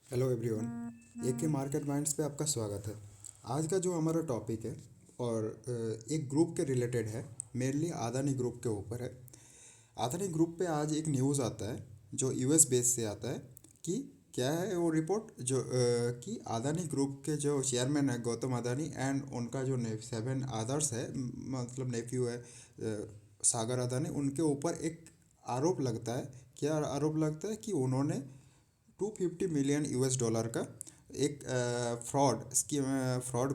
Hello everyone, एक के market minds पे आपका स्वागत है। आज का जो हमारा टॉपिक है और एक ग्रुप के रिलेटेड है, मेनली अदानी ग्रुप के ऊपर है। अदानी ग्रुप पे आज एक न्यूज़ आता है जो यूएस बेस से आता है कि क्या है वो रिपोर्ट जो कि अदानी ग्रुप के जो चेयरमैन है गौतम अदानी एंड उनका जो 7 अदर्स है, मतलब नेफ्यू है सागर अदानी, उनके ऊपर एक आरोप लगता है। क्या आरोप लगता है कि उन्होंने 250 मिलियन यूएस डॉलर का एक फ्रॉड स्कीम फ्रॉड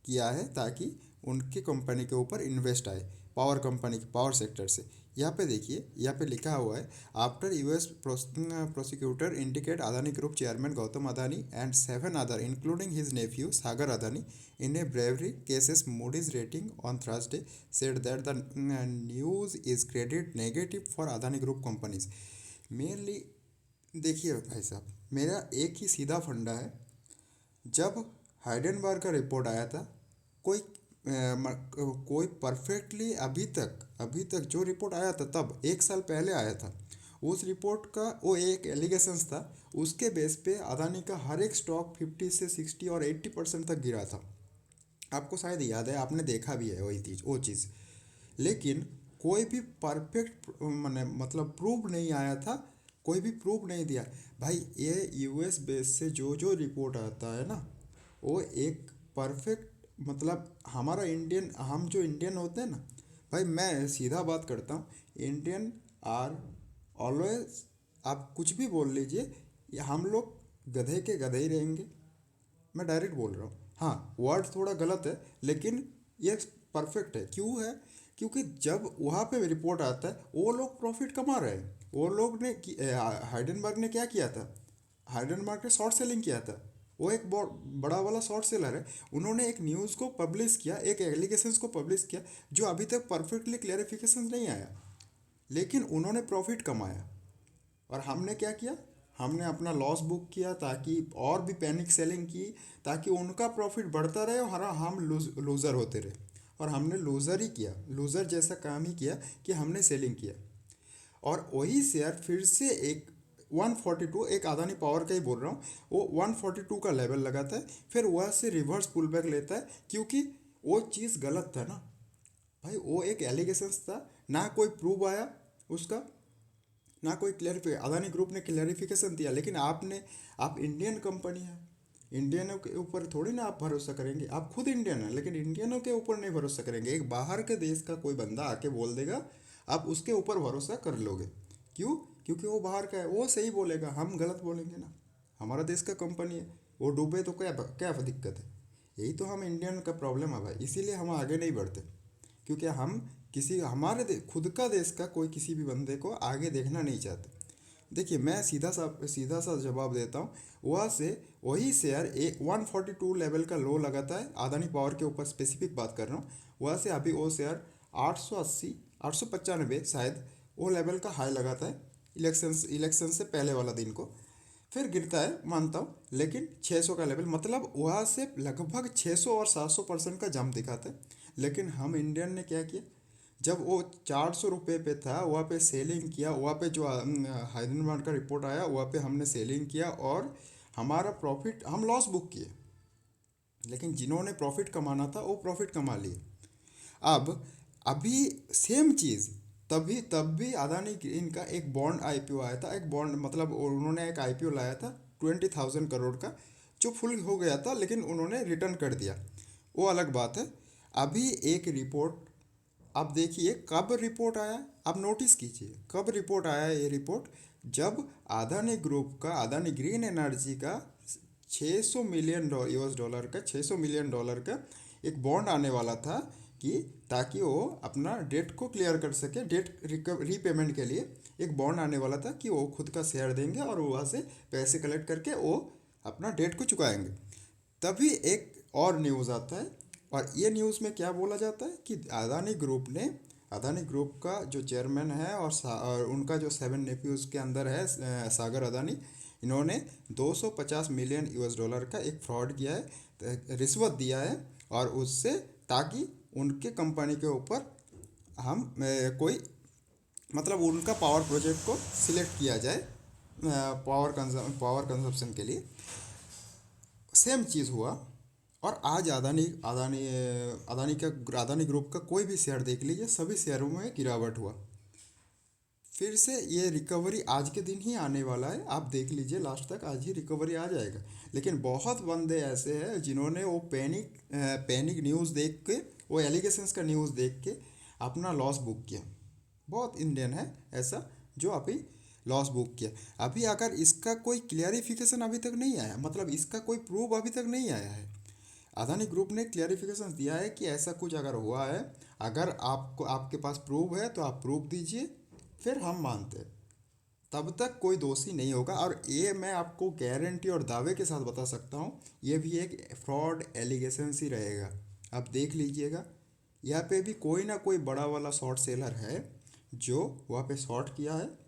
किया है ताकि उनकी कंपनी के ऊपर इन्वेस्ट आए, पावर कंपनी के पावर सेक्टर से। यहाँ पे देखिए, यहाँ पे लिखा हुआ है, after US prosecutor indicate Adani group chairman Gautam Adani and 7 other including his Neiphiu Sagar Adani in A bravery cases Moody's rating on Thursday said that the news is credit negative for Adani group companies. Mainly देखिए भाई साहब, मेरा एक ही सीधा फंडा है। जब हाइडेनबर्ग का रिपोर्ट आया था, कोई कोई परफेक्टली अभी तक जो रिपोर्ट आया था तब 1 साल पहले आया था, उस रिपोर्ट का वो एक एलिगेशंस था। उसके बेस पे अदानी का हर एक स्टॉक 50 से 60 और 80% तक गिरा था। आपको शायद याद है, आपने देखा भी है वो चीज़। लेकिन कोई भी परफेक्ट मतलब प्रूफ नहीं आया था, कोई भी प्रूफ नहीं दिया। भाई ये यूएस बेस से जो जो रिपोर्ट आता है ना, वो एक परफेक्ट, मतलब हमारा इंडियन, हम जो इंडियन होते हैं ना, भाई मैं सीधा बात करता हूँ, इंडियन आर ऑलवेज, आप कुछ भी बोल लीजिए, ये हम लोग गधे के गधे ही रहेंगे। मैं डायरेक्ट बोल रहा हूँ, हाँ वर्ड थोड़ा गलत है लेकिन ये परफेक्ट है। क्यों है? क्योंकि जब वहाँ पे रिपोर्ट आता है वो लोग प्रॉफिट कमा रहे हैं। वो लोग ने हाइडेनबर्ग ने क्या किया था? हाइडेनबर्ग ने शॉर्ट सेलिंग किया था। वो एक बहुत बड़ा वाला शॉर्ट सेलर है। उन्होंने एक न्यूज़ को पब्लिश किया, एक एलिगेशंस को पब्लिश किया जो अभी तक परफेक्टली क्लैरिफिकेशन नहीं आया, लेकिन उन्होंने प्रॉफिट कमाया। और हमने क्या किया? हमने अपना लॉस बुक किया ताकि और भी पैनिक सेलिंग की, ताकि उनका प्रॉफिट बढ़ता रहे और हम लूज़र होते रहे। और हमने लूज़र ही किया, लूज़र जैसा काम ही किया कि हमने सेलिंग किया। और वही शेयर फिर से एक 142, एक अदानी पावर का ही बोल रहा हूँ, वो 142 का लेवल लगाता है, फिर वह से रिवर्स पुल बैक लेता है क्योंकि वो चीज़ गलत था ना। भाई वो एक एलिगेशंस था, ना कोई प्रूव आया उसका, ना कोई क्लैरिफिकेशन। अदानी ग्रुप ने क्लैरिफिकेशन दिया, लेकिन आप इंडियन कंपनी है, इंडियनों के ऊपर थोड़ी ना आप भरोसा करेंगे। आप खुद इंडियन हैं लेकिन इंडियनों के ऊपर नहीं भरोसा करेंगे। एक बाहर के देश का कोई बंदा आके बोल देगा, आप उसके ऊपर भरोसा कर लोगे। क्यों? क्योंकि वो बाहर का है, वो सही बोलेगा, हम गलत बोलेंगे ना। हमारा देश का कंपनी है, वो डूबे तो क्या क्या दिक्कत है? यही तो हम इंडियन का प्रॉब्लम है भाई, इसीलिए हम आगे नहीं बढ़ते। क्योंकि हम किसी खुद का देश का कोई किसी भी बंदे को आगे देखना नहीं चाहते। देखिए मैं सीधा सा जवाब देता हूँ। वह से वही शेयर 142 लेवल का लो लगाता है, अदानी पावर के ऊपर स्पेसिफिक बात कर रहा हूँ। वह से अभी वो शेयर 880, 895 शायद, वो लेवल का हाई लगाता है इलेक्शन से पहले वाला दिन को। फिर गिरता है मानता हूँ, लेकिन 600 का लेवल, मतलब वहाँ से लगभग 600 और 700% का जंप दिखाता है। लेकिन हम इंडियन ने क्या किया? जब वो 400 रुपये पे था, वहाँ पे सेलिंग किया। वहाँ पे जो हैदराबाद का रिपोर्ट आया, वहाँ पे हमने सेलिंग किया और हमारा प्रॉफिट, हम लॉस बुक किए, लेकिन जिन्होंने प्रॉफिट कमाना था वो प्रॉफिट कमा लिए। अब अभी सेम चीज़, तभी तब भी अदानी इनका एक बॉन्ड आईपीओ आया था। एक बॉन्ड मतलब उन्होंने एक आईपीओ लाया था 20,000 करोड़ का, जो फुल हो गया था लेकिन उन्होंने रिटर्न कर दिया, वो अलग बात है। अभी एक रिपोर्ट, आप देखिए कब रिपोर्ट आया, आप नोटिस कीजिए कब रिपोर्ट आया। ये रिपोर्ट जब अदानी ग्रुप का, अदानी ग्रीन एनर्जी का 600 मिलियन यूएस डॉलर का, 600 मिलियन डॉलर का एक बॉन्ड आने वाला था कि ताकि वो अपना डेट को क्लियर कर सके, डेट रीपेमेंट के लिए एक बॉन्ड आने वाला था कि वो खुद का शेयर देंगे और वहाँ से पैसे कलेक्ट करके वो अपना डेट को चुकाएंगे। तभी एक और न्यूज़ आता है, और ये न्यूज़ में क्या बोला जाता है कि अदानी ग्रुप का जो चेयरमैन है और उनका जो 7 नेफ्यूज़ के अंदर है, सागर अदानी, इन्होंने 250 मिलियन यूएस डॉलर का एक फ्रॉड किया है, रिश्वत दिया है, और उससे ताकि उनके कंपनी के ऊपर हम कोई मतलब उनका पावर प्रोजेक्ट को सिलेक्ट किया जाए, पावर कंजप्शन के लिए सेम चीज़ हुआ। और आज अदानी ग्रुप का कोई भी शेयर देख लीजिए, सभी शेयरों में गिरावट हुआ। फिर से ये रिकवरी आज के दिन ही आने वाला है, आप देख लीजिए लास्ट तक आज ही रिकवरी आ जाएगा। लेकिन बहुत बंदे ऐसे हैं जिन्होंने वो पैनिक न्यूज़ देख के, वो एलिगेशंस का न्यूज़ देख के अपना लॉस बुक किया। बहुत इंडियन है ऐसा जो अभी लॉस बुक किया। अभी अगर इसका कोई क्लियरिफिकेशन अभी तक नहीं आया, मतलब इसका कोई प्रूफ अभी तक नहीं आया है। अदानी ग्रुप ने क्लियरिफिकेशन दिया है कि ऐसा कुछ अगर हुआ है, अगर आपको आपके पास प्रूफ है तो आप प्रूफ दीजिए, फिर हम मानते हैं। तब तक कोई दोषी नहीं होगा। और ये मैं आपको गारंटी और दावे के साथ बता सकता हूँ, ये भी एक फ्रॉड एलिगेशंस ही रहेगा। आप देख लीजिएगा, यहाँ पे भी कोई ना कोई बड़ा वाला शॉर्ट सेलर है जो वहाँ पे शॉर्ट किया है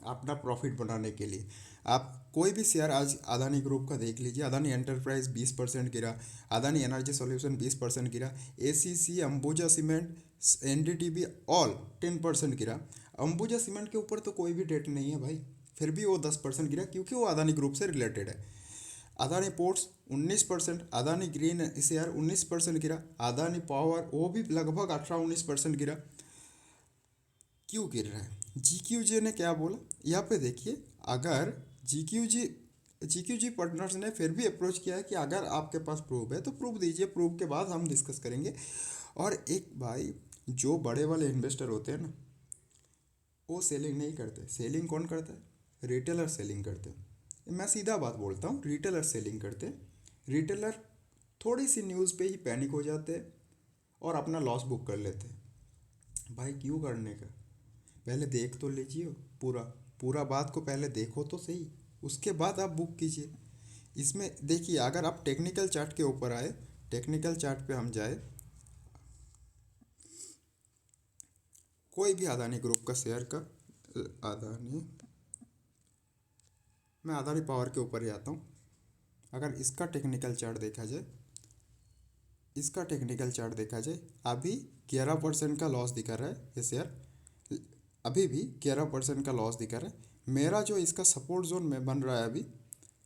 अपना प्रॉफिट बनाने के लिए। आप कोई भी शेयर आज अदानी ग्रुप का देख लीजिए, अदानी एंटरप्राइज 20% गिरा, अदानी एनर्जी सॉल्यूशन 20% गिरा, ACC, Ambuja cement, NDTV all 10% गिरा। अंबुजा सीमेंट के ऊपर तो कोई भी डेट नहीं है भाई, फिर भी वो 10% गिरा क्योंकि वो अदानी ग्रुप से रिलेटेड है। Adani ports 19%, Adani green share 19% गिरा, अदानी पावर वो भी लगभग 18-19% गिरा। क्यों गिर रहा है? जी ने क्या बोला यहाँ पे देखिए, अगर जी पार्टनर्स ने फिर भी अप्रोच किया है कि अगर आपके पास प्रूफ है तो प्रूफ दीजिए, प्रूफ के बाद हम डिस्कस करेंगे। और एक भाई जो बड़े वाले इन्वेस्टर होते हैं ना, वो सेलिंग नहीं करते। सेलिंग कौन करता है? रिटेलर सेलिंग करते हैं। मैं सीधा बात बोलता हूँ, रिटेलर सेलिंग करते हैं। रिटेलर थोड़ी सी न्यूज़ पे ही पैनिक हो जाते हैं और अपना लॉस बुक कर लेते हैं। भाई क्यों करने का? पहले देख तो लीजिए पूरा पूरा बात को पहले देखो तो सही, उसके बाद आप बुक कीजिए। इसमें देखिए, अगर आप टेक्निकल चार्ट के ऊपर आए, टेक्निकल चार्ट पे हम जाए, कोई भी अदानी ग्रुप का शेयर का, अदानी मैं अदानी पावर के ऊपर ही आता हूँ। अगर इसका टेक्निकल चार्ट देखा जाए, इसका टेक्निकल चार्ट देखा जाए, अभी 11% का लॉस दिखा रहा है ये शेयर, अभी भी 11% का लॉस दिखा रहा है। मेरा जो इसका सपोर्ट जोन में बन रहा है अभी,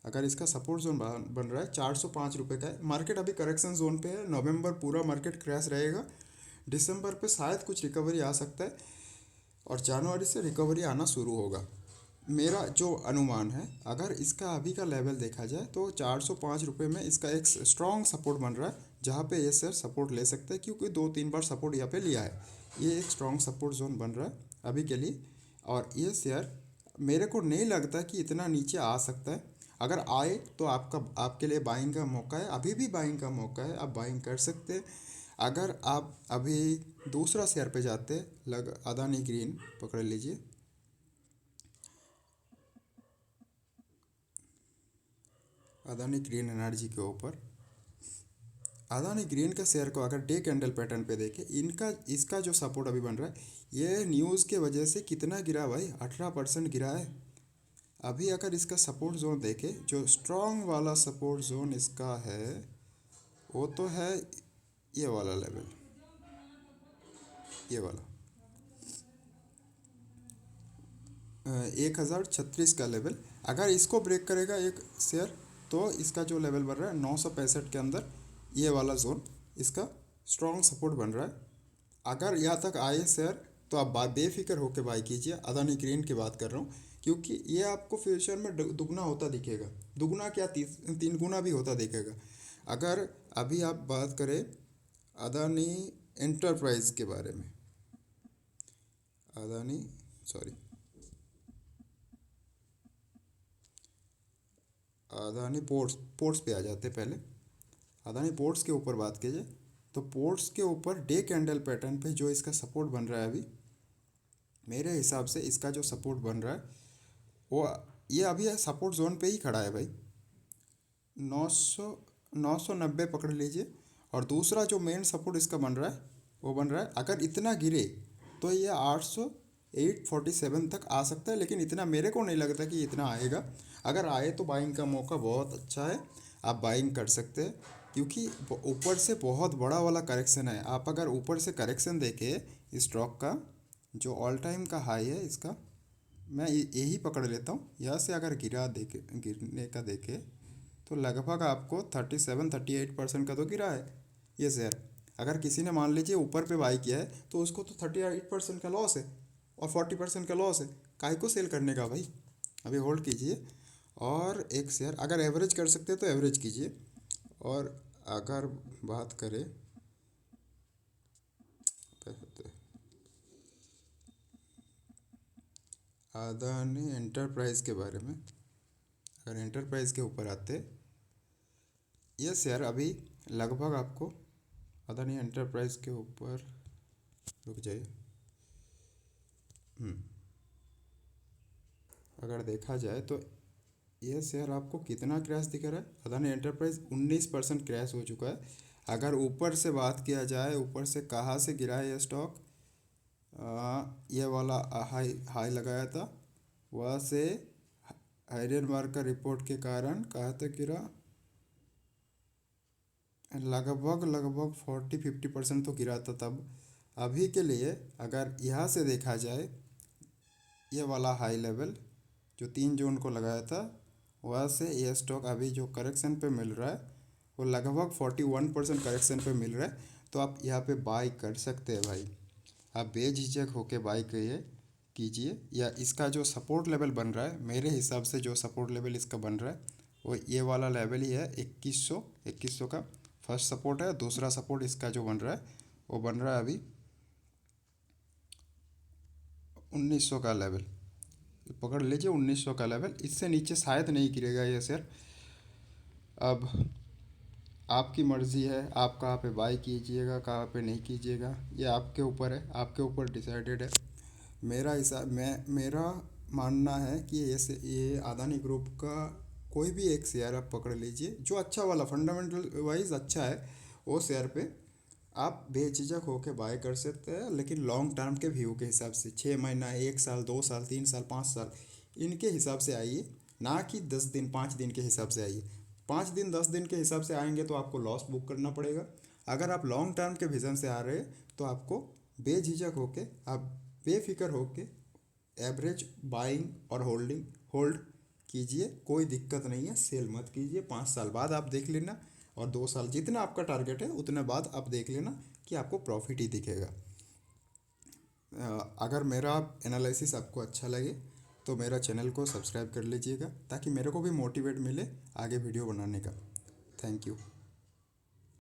अगर इसका सपोर्ट जोन बन रहा है 405 रुपये का है। मार्केट अभी करेक्शन जोन पे है, नवंबर पूरा मार्केट क्रैश रहेगा, दिसंबर पे शायद कुछ रिकवरी आ सकता है और जनवरी से रिकवरी आना शुरू होगा। मेरा जो अनुमान है, अगर इसका अभी का लेवल देखा जाए तो 405 रुपये में इसका एक स्ट्रॉन्ग सपोर्ट बन रहा है, जहाँ पे ये शेयर सपोर्ट ले सकते हैं क्योंकि 2-3 बार सपोर्ट यहाँ पे लिया है। ये एक स्ट्रॉन्ग सपोर्ट जोन बन रहा है अभी के लिए। और ये शेयर मेरे को नहीं लगता कि इतना नीचे आ सकता है। अगर आए तो आपके लिए बाइंग का मौका है, अभी भी बाइंग का मौका है, आप बाइंग कर सकते हैं। अगर आप अभी दूसरा शेयर पे जाते हैं, अदानी ग्रीन पकड़ लीजिए, अदानी ग्रीन एनर्जी के ऊपर, अदानी ग्रीन का शेयर को अगर डे कैंडल पैटर्न पे देखें, इसका जो सपोर्ट अभी बन रहा है, ये न्यूज़ के वजह से कितना गिरा भाई? 18% गिरा है। अभी अगर इसका सपोर्ट जोन देखें, जो स्ट्रॉन्ग वाला सपोर्ट जोन इसका है वो तो है ये वाला लेवल, ये वाला 1036 का लेवल। अगर इसको ब्रेक करेगा एक शेयर तो इसका जो लेवल बन रहा है 965 के अंदर, ये वाला जोन इसका स्ट्रॉन्ग सपोर्ट बन रहा है। अगर यहाँ तक आए शेयर तो आप बेफिक्र होकर बाई कीजिए। अदानी ग्रीन की बात कर रहा हूँ क्योंकि ये आपको फ्यूचर में दुगना होता दिखेगा, दुगना क्या 3 गुना भी होता दिखेगा। अगर अभी आप बात करें अदानी एंटरप्राइज के बारे में, अदानी सॉरी अदानी पोर्ट्स पे आ जाते पहले। अदानी पोर्ट्स के ऊपर बात कीजिए तो पोर्ट्स के ऊपर डे कैंडल पैटर्न पे जो इसका सपोर्ट बन रहा है अभी, मेरे हिसाब से इसका जो सपोर्ट बन रहा है वो, ये अभी सपोर्ट जोन पे ही खड़ा है भाई, 990 पकड़ लीजिए। और दूसरा जो मेन सपोर्ट इसका बन रहा है वो बन रहा है, अगर इतना गिरे तो ये 847 तक आ सकता है, लेकिन इतना मेरे को नहीं लगता कि इतना आएगा। अगर आए तो बाइंग का मौका बहुत अच्छा है, आप बाइंग कर सकते हैं क्योंकि ऊपर से बहुत बड़ा वाला करेक्शन है। आप अगर ऊपर से करेक्शन देखें स्टॉक का, जो ऑल टाइम का हाई है इसका, मैं यही पकड़ लेता हूँ, यहाँ से अगर गिरने का देखे तो लगभग आपको 37-38% का तो गिरा है ये शेयर। अगर किसी ने मान लीजिए ऊपर पे बाई किया है तो उसको तो 38% का लॉस है और 40% का लॉस है। काहे को सेल करने का भाई, अभी होल्ड कीजिए। और एक शेयर अगर एवरेज कर सकते हैं तो एवरेज कीजिए। और अगर बात करें अदानी एंटरप्राइज के बारे में, अगर एंटरप्राइज के ऊपर आते, ये शेयर अभी लगभग आपको अदानी एंटरप्राइज के ऊपर, रुक जाइए, अगर देखा जाए तो ये शेयर आपको कितना क्रैश दिख रहा है। अदानी एंटरप्राइज 19% क्रैश हो चुका है। अगर ऊपर से बात किया जाए, ऊपर से कहाँ से गिरा है ये स्टॉक, ये वाला हाई हाई लगाया था, वहाँ से हाइडेन मार्क का रिपोर्ट के कारण कहाँ तक गिरा, लगभग लगभग 40-50% तो गिरा था तब। अभी के लिए अगर यहाँ से देखा जाए, ये वाला हाई लेवल जो 3 जून को लगाया था, वहाँ से ये स्टॉक अभी जो करेक्शन पे मिल रहा है वो लगभग 41% करेक्शन पे मिल रहा है। तो आप यहाँ पे बाई कर सकते हैं भाई, आप बेझिझक होके बाई कीजिए। या इसका जो सपोर्ट लेवल बन रहा है, मेरे हिसाब से जो सपोर्ट लेवल इसका बन रहा है वो ये वाला लेवल ही है, 2100 का फर्स्ट सपोर्ट है। दूसरा सपोर्ट इसका जो बन रहा है वो बन रहा है अभी 1900 का लेवल, पकड़ लीजिए 1900 का लेवल। इससे नीचे शायद नहीं गिरेगा ये शेयर। अब आपकी मर्ज़ी है, आप कहाँ पे बाई कीजिएगा कहाँ पे नहीं कीजिएगा, ये आपके ऊपर है, आपके ऊपर डिसाइडेड है। मेरा मानना है कि ये अदानी ग्रुप का कोई भी एक शेयर आप पकड़ लीजिए जो अच्छा वाला फंडामेंटल वाइज अच्छा है, वो शेयर पे आप बेझिझक होके बाय कर सकते हैं। लेकिन लॉन्ग टर्म के व्यू के हिसाब से 6 महीना, 1 साल, 2 साल, 3 साल, 5 साल, इनके हिसाब से आइए, ना कि 10 दिन 5 दिन के हिसाब से आइए। 5 दिन 10 दिन के हिसाब से आएंगे तो आपको लॉस बुक करना पड़ेगा। अगर आप लॉन्ग टर्म के विज़न से आ रहे हैं तो आपको बेझिझक होके, आप बेफिक्र होके एवरेज बाइंग और होल्ड कीजिए, कोई दिक्कत नहीं है। सेल मत कीजिए, 5 साल बाद आप देख लेना, और 2 साल जितना आपका टारगेट है उतने बाद आप देख लेना कि आपको प्रॉफिट ही दिखेगा। अगर मेरा एनालिसिस आपको अच्छा लगे तो मेरा चैनल को सब्सक्राइब कर लीजिएगा, ताकि मेरे को भी मोटिवेट मिले आगे वीडियो बनाने का। Thank you.